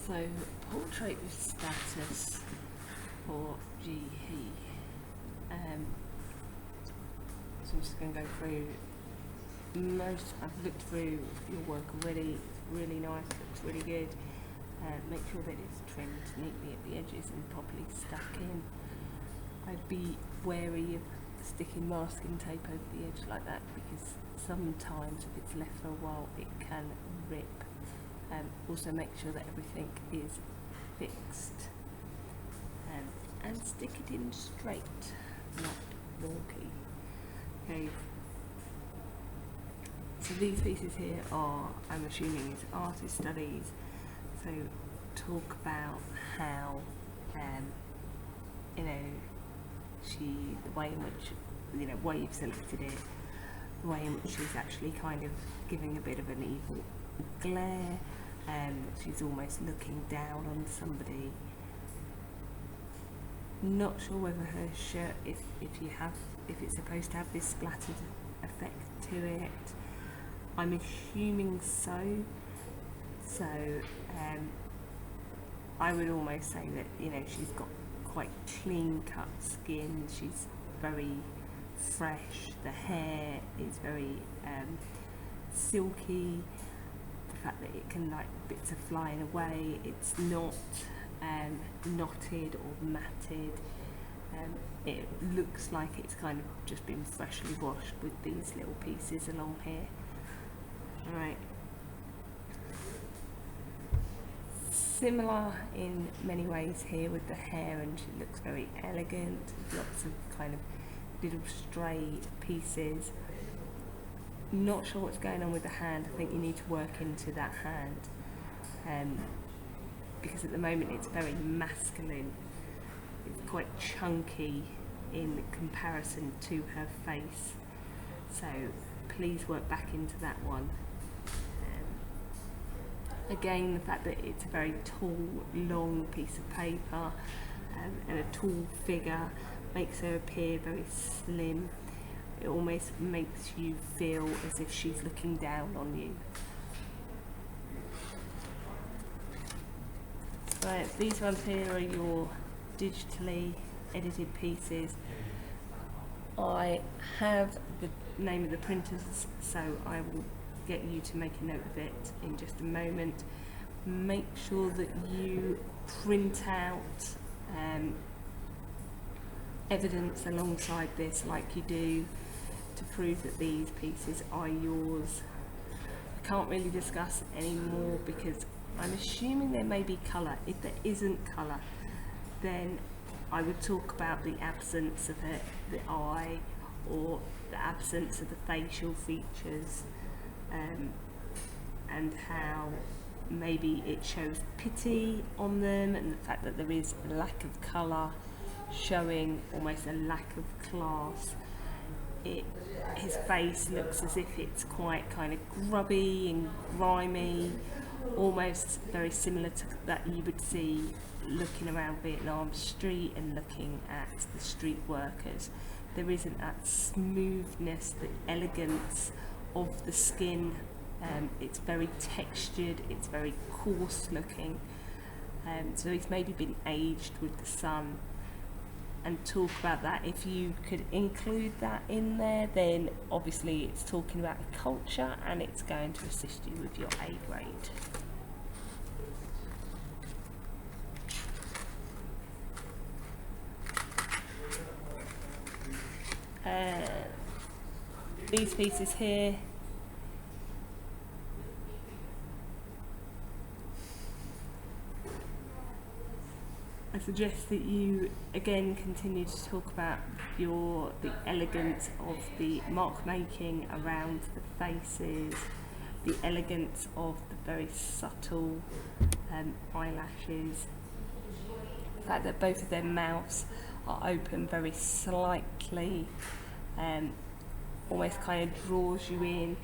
So, portrait with status for Jiehee. So I'm just going to go through I've looked through your work already. It's really nice, looks really good. Make sure that it's trimmed neatly at the edges and properly stuck in. I'd be wary of sticking masking tape over the edge like that, because sometimes if it's left for a while it can rip. Also make sure that everything is fixed, and stick it in straight, not wonky. Okay. So these pieces here are, I'm assuming, is artist studies. So talk about how, the way in which, why you've selected it, the way in which she's actually kind of giving a bit of an evil glare. She's almost looking down on somebody. Not sure whether her shirt, if it's supposed to have this splattered effect to it. I'm assuming so. So I would almost say that she's got quite clean cut skin. She's very fresh. The hair is very silky. The fact that it can, like, bits are flying away. It's not knotted or matted. It looks like it's kind of just been freshly washed with these little pieces along here. Alright. Similar in many ways here with the hair, and she looks very elegant. Lots of kind of little stray pieces. Not sure what's going on with the hand. I think you need to work into that hand, because at the moment it's very masculine. It's quite chunky in comparison to her face. So please work back into that one. Again, the fact that it's a very tall, long piece of paper and a tall figure makes her appear very slim. It almost makes you feel as if she's looking down on you. Right, these ones here are your digitally edited pieces. I have the name of the printers, so I will get you to make a note of it in just a moment. Make sure that you print out evidence alongside this, like you do, to prove that these pieces are yours. I can't really discuss any more because I'm assuming there may be colour. If there isn't colour, then I would talk about the absence of the eye, or the absence of the facial features, and how maybe it shows pity on them, and the fact that there is a lack of colour, showing almost a lack of class. His face looks as if it's quite kind of grubby and grimy, almost very similar to that you would see looking around Vietnam Street and looking at the street workers. There isn't that smoothness, the elegance of the skin. It's very textured, it's very coarse looking, so it's maybe been aged with the sun. And talk about that. If you could include that in there, then obviously it's talking about a culture and it's going to assist you with your A grade. These pieces here, I suggest that you again continue to talk about the elegance of the mark making around the faces, the elegance of the very subtle eyelashes, the fact that both of their mouths are open very slightly, almost kind of draws you in.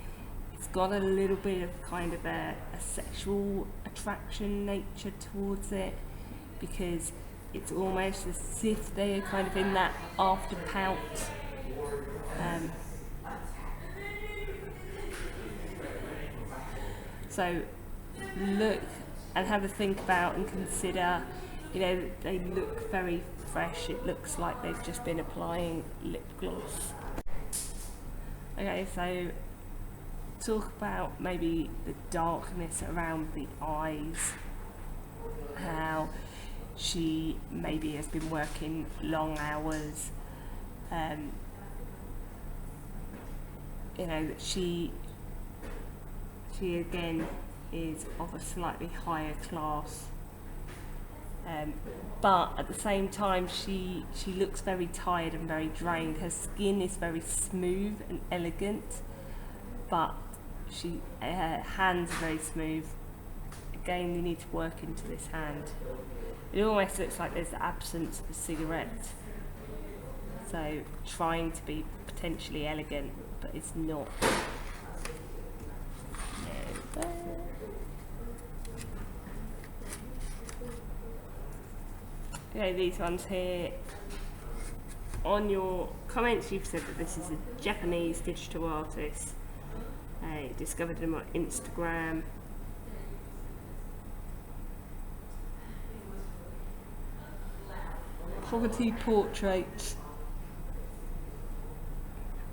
It's got a little bit of kind of a sexual attraction nature towards it, because it's almost as if they're kind of in that after pout. So look and have a think about and consider, you know, they look very fresh. It looks like they've just been applying lip gloss. Okay, so talk about maybe the darkness around the eyes, how she maybe has been working long hours, you know, that she again is of a slightly higher class, but at the same time she looks very tired and very drained. Her skin is very smooth and elegant, but her hands are very smooth. Again, you need to work into this hand. It almost looks like there's the absence of a cigarette, so trying to be potentially elegant, but it's not. Okay, these ones here. On your comments, you've said that this is a Japanese digital artist. I discovered them on Instagram. Poverty portraits.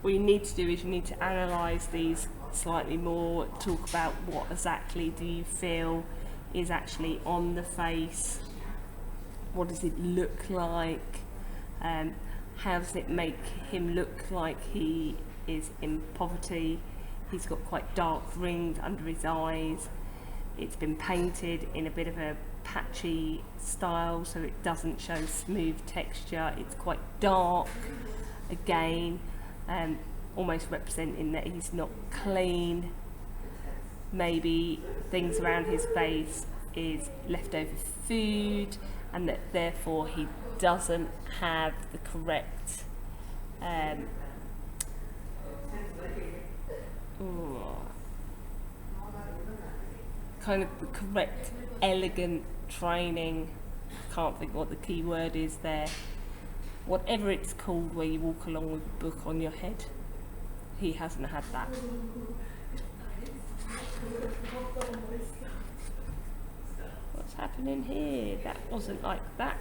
What you need to do is you need to analyse these slightly more, talk about what exactly do you feel is actually on the face, what does it look like, how does it make him look like he is in poverty. He's got quite dark rings under his eyes. It's been painted in a bit of a patchy style, so it doesn't show smooth texture. It's quite dark again, almost representing that he's not clean. Maybe things around his face is leftover food, and that therefore he doesn't have the correct kind of the correct elegant training. Can't think what the key word is there. Whatever it's called, where you walk along with a book on your head. He hasn't had that. What's happening here? That wasn't like that.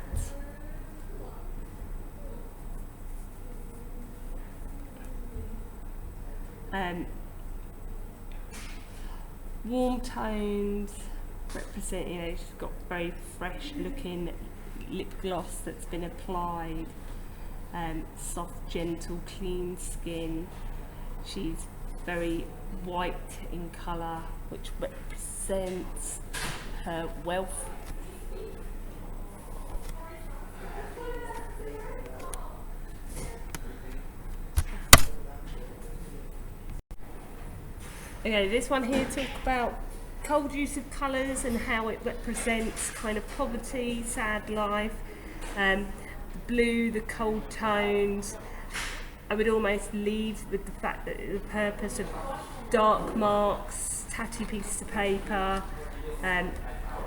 Warm tones represent, you know, she's got very fresh looking lip gloss that's been applied, soft, gentle, clean skin. She's very white in colour, which represents her wealth. Okay, this one here talks about cold use of colours and how it represents kind of poverty, sad life, the blue, the cold tones. I would almost leave with the fact that the purpose of dark marks, tatty pieces of paper,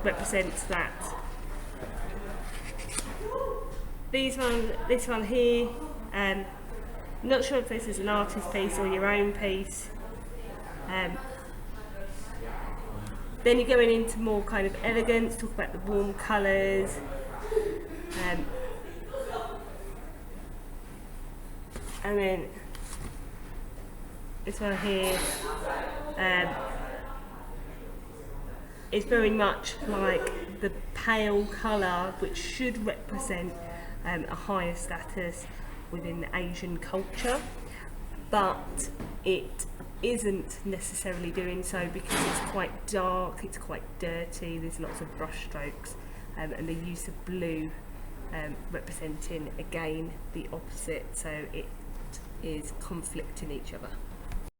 represents that. This one here, I'm not sure if this is an artist piece or your own piece. Then you're going into more kind of elegance, talk about the warm colours. And then this one here is very much like the pale colour, which should represent a higher status within the Asian culture, but it isn't necessarily doing so because it's quite dark, it's quite dirty, there's lots of brush strokes, and the use of blue representing again the opposite, so it is conflicting each other.